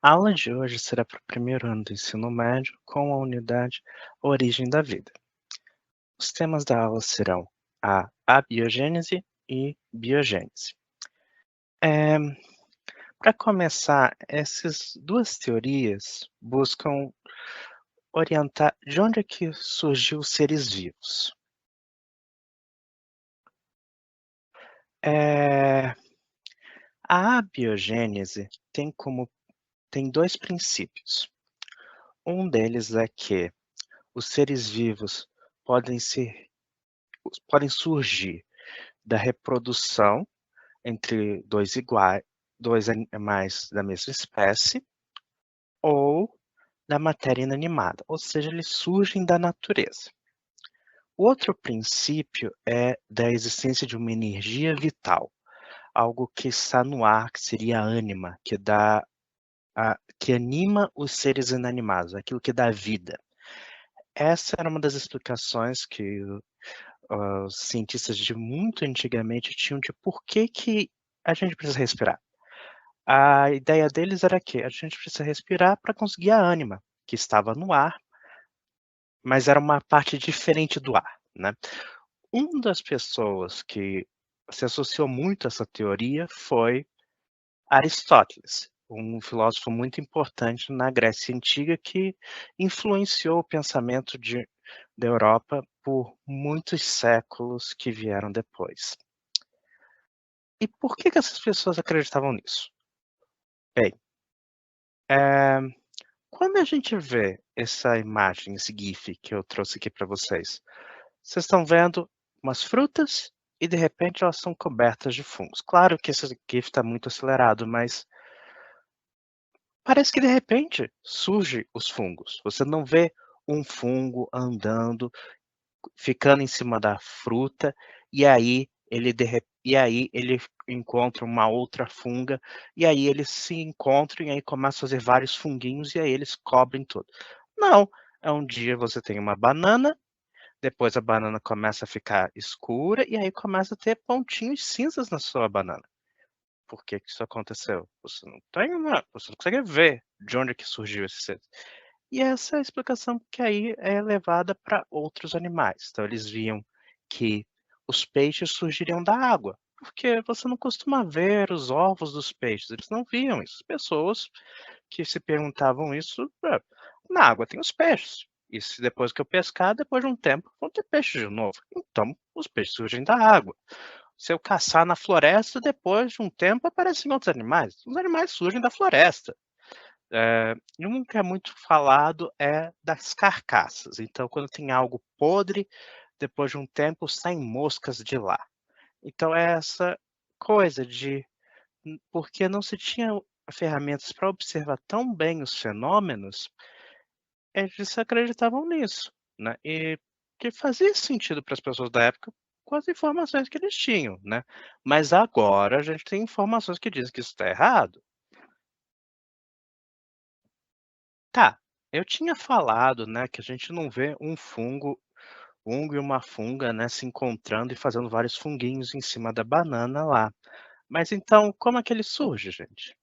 A aula de hoje será para o primeiro ano do ensino médio com a unidade Origem da Vida. Os temas da aula serão a abiogênese e biogênese. Para começar, essas duas teorias buscam orientar de onde é que surgiu os seres vivos. Eh, a abiogênese tem dois princípios. Um deles é que os seres vivos podem ser podem surgir da reprodução entre dois animais da mesma espécie, ou da matéria inanimada, ou seja, eles surgem da natureza. O outro princípio é da existência de uma energia vital, algo que está no ar, que seria a ânima, que anima os seres inanimados, aquilo que dá vida. Essa era uma das explicações que os cientistas de muito antigamente tinham de por que a gente precisa respirar. A ideia deles era que a gente precisa respirar para conseguir a ânima, que estava no ar, mas era uma parte diferente do ar, né. Das pessoas que se associou muito a essa teoria foi Aristóteles, um filósofo muito importante na Grécia Antiga que influenciou o pensamento da Europa por muitos séculos que vieram depois. E por que essas pessoas acreditavam nisso? Bem, eh quando a gente vê essa imagem, esse GIF que eu trouxe aqui para vocês estão vendo umas frutas e de repente elas são cobertas de fungos. Claro que esse GIF está muito acelerado, mas parece que de repente surge os fungos. Você não vê um fungo andando, ficando em cima da fruta, e aí ele encontra uma outra funga, e aí eles se encontram, e aí começa a fazer vários funguinhos, e aí eles cobrem tudo. Não, é um dia você tem uma banana, depois a banana começa a ficar escura, e aí começa a ter pontinhos cinzas na sua banana. Por que que isso aconteceu? Você não consegue ver de onde é que surgiu esse ser. E essa é a explicação que aí é levada para outros animais. Então eles viam que os peixes surgiriam da água, porque você não costuma ver os ovos dos peixes, eles não viam isso. As pessoas que se perguntavam isso, na água tem os peixes. E se depois que eu pescar, depois de um tempo, vão ter peixes de novo. Então, os peixes surgem da água. Se eu caçar na floresta, depois de um tempo aparecem outros animais. Os animais surgem da floresta. E um que é muito falado é das carcaças. Então, quando tem algo podre, depois de um tempo saem moscas de lá. Então é essa coisa de porque não se tinha ferramentas para observar tão bem os fenômenos, eles acreditavam nisso, né, e que fazia sentido para as pessoas da época com as informações que eles tinham, né. Mas agora a gente tem informações que dizem que isso está errado. Tá, eu tinha falado, né, que a gente não vê fungo e uma funga, né, se encontrando e fazendo vários funguinhos em cima da banana lá. Mas então como é que ele surge, gente?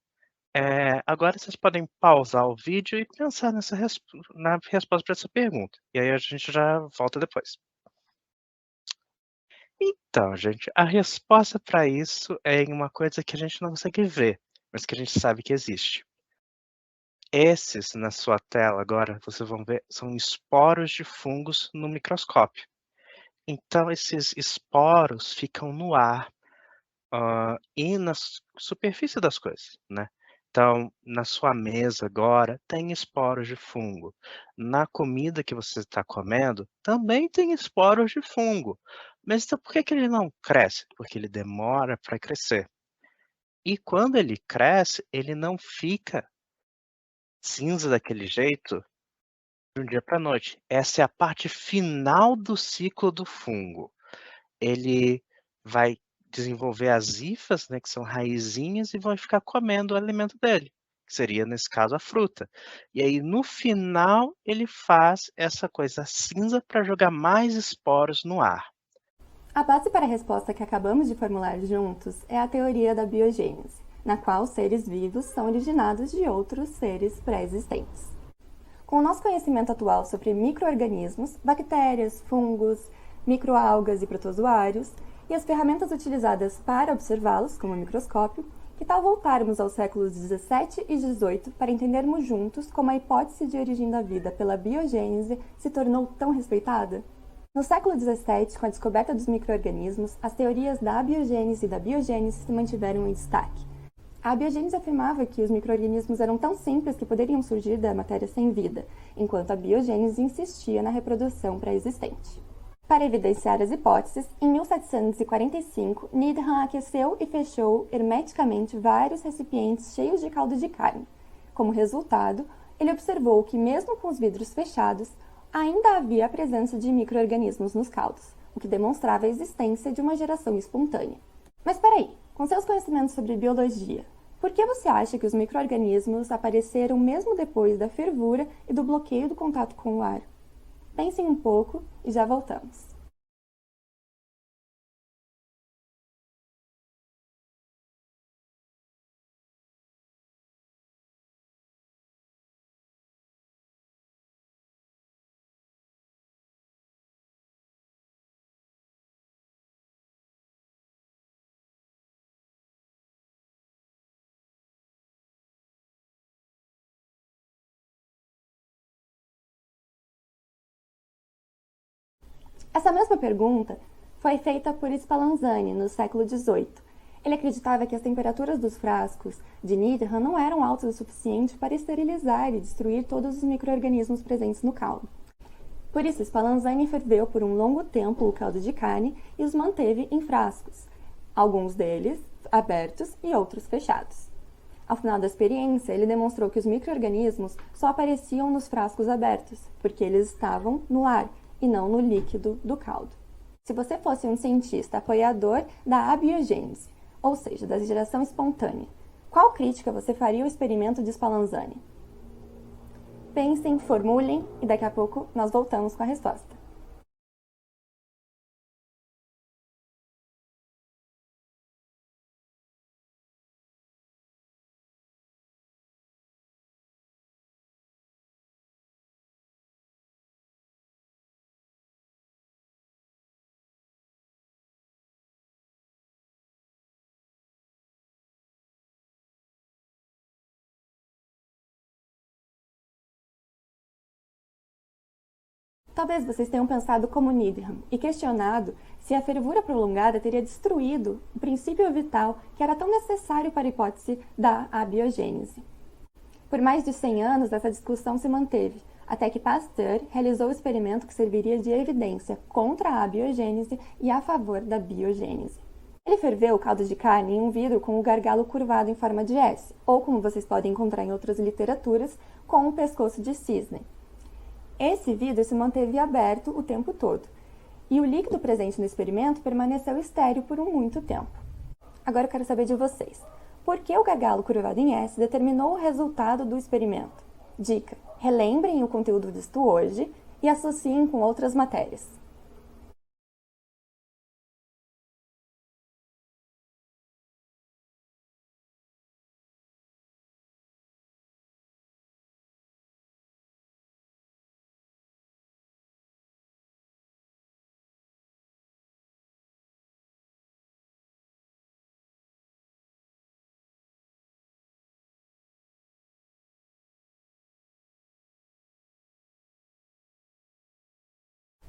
Agora vocês podem pausar o vídeo e pensar na resposta para essa pergunta, e aí a gente já volta depois. Então, gente, a resposta para isso é em uma coisa que a gente não consegue ver, mas que a gente sabe que existe. Esses na sua tela agora, vocês vão ver, são esporos de fungos no microscópio. Então esses esporos ficam no ar, e na superfície das coisas, né. Então, na sua mesa agora tem esporos de fungo. Na comida que você está comendo, também tem esporos de fungo. Mas então por que que ele não cresce? Porque ele demora para crescer. E quando ele cresce, ele não fica cinza daquele jeito de um dia para a noite. Essa é a parte final do ciclo do fungo. Ele vai desenvolver as hifas, né, que são raizinhas, e vai ficar comendo o alimento dele, que seria, nesse caso, a fruta. E aí, no final, ele faz essa coisa cinza para jogar mais esporos no ar. A base para a resposta que acabamos de formular juntos é a teoria da biogênese. na qual seres vivos são originados de outros seres pré-existentes. Com o nosso conhecimento atual sobre micro-organismos, bactérias, fungos, microalgas e protozoários, e as ferramentas utilizadas para observá-los, como o microscópio, que tal voltarmos aos séculos 17 e 18 para entendermos juntos como a hipótese de origem da vida pela biogênese se tornou tão respeitada? No século 17, com a descoberta dos micro-organismos, as teorias da abiogênese e da biogênese se mantiveram em destaque. A abiogênese afirmava que os micro-organismos eram tão simples que poderiam surgir da matéria sem vida, enquanto a biogênese insistia na reprodução pré-existente. Para evidenciar as hipóteses, em 1745, Needham aqueceu e fechou hermeticamente vários recipientes cheios de caldo de carne. Como resultado, ele observou que, mesmo com os vidros fechados, ainda havia a presença de micro-organismos nos caldos, o que demonstrava a existência de uma geração espontânea. Mas peraí, com seus conhecimentos sobre biologia, por que você acha que os micro-organismos apareceram mesmo depois da fervura e do bloqueio do contato com o ar? Pensem um pouco e já voltamos. Essa mesma pergunta foi feita por Spallanzani no século XVIII. Ele acreditava que as temperaturas dos frascos de Needham não eram altas o suficiente para esterilizar e destruir todos os micro-organismos presentes no caldo. Por isso, Spallanzani ferveu por um longo tempo o caldo de carne e os manteve em frascos, alguns deles abertos e outros fechados. Ao final da experiência, ele demonstrou que os micro-organismos só apareciam nos frascos abertos, porque eles estavam no ar e não no líquido do caldo. Se você fosse um cientista apoiador da abiogênese, ou seja, da geração espontânea, qual crítica você faria ao experimento de Spallanzani? Pensem, formulem e daqui a pouco nós voltamos com a resposta. Talvez vocês tenham pensado como Needham e questionado se a fervura prolongada teria destruído o princípio vital que era tão necessário para a hipótese da abiogênese. Por mais de 100 anos, essa discussão se manteve, até que Pasteur realizou o experimento que serviria de evidência contra a abiogênese e a favor da biogênese. Ele ferveu o caldo de carne em um vidro com o gargalo curvado em forma de S, ou como vocês podem encontrar em outras literaturas, com o pescoço de cisne. Esse vidro se manteve aberto o tempo todo, e o líquido presente no experimento permaneceu estéril por muito tempo. Agora eu quero saber de vocês. Por que o gargalo curvado em S determinou o resultado do experimento? Dica: relembrem o conteúdo visto hoje e associem com outras matérias.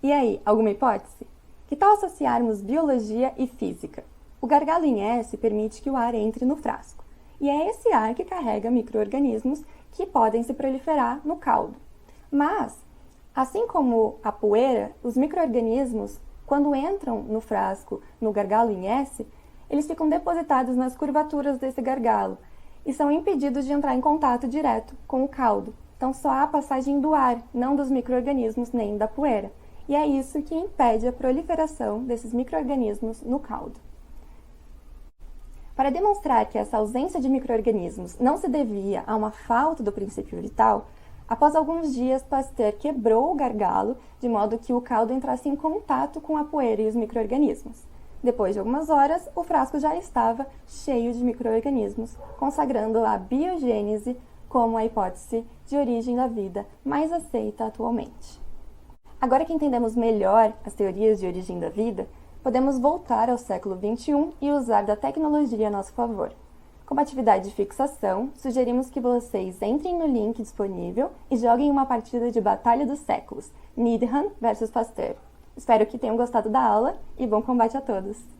E aí, alguma hipótese? Que tal associarmos biologia e física? O gargalo em S permite que o ar entre no frasco, e é esse ar que carrega micro-organismos que podem se proliferar no caldo. Mas, assim como a poeira, os micro-organismos, quando entram no frasco, no gargalo em S, eles ficam depositados nas curvaturas desse gargalo e são impedidos de entrar em contato direto com o caldo. Então só há a passagem do ar, não dos micro-organismos nem da poeira. E é isso que impede a proliferação desses micro-organismos no caldo. Para demonstrar que essa ausência de micro-organismos não se devia a uma falta do princípio vital, após alguns dias Pasteur quebrou o gargalo de modo que o caldo entrasse em contato com a poeira e os micro-organismos. Depois de algumas horas, o frasco já estava cheio de micro-organismos, consagrando a biogênese como a hipótese de origem da vida mais aceita atualmente. Agora que entendemos melhor as teorias de origem da vida, podemos voltar ao século XXI e usar da tecnologia a nosso favor. Como atividade de fixação, sugerimos que vocês entrem no link disponível e joguem uma partida de Batalha dos Séculos, Needham versus Pasteur. Espero que tenham gostado da aula e bom combate a todos!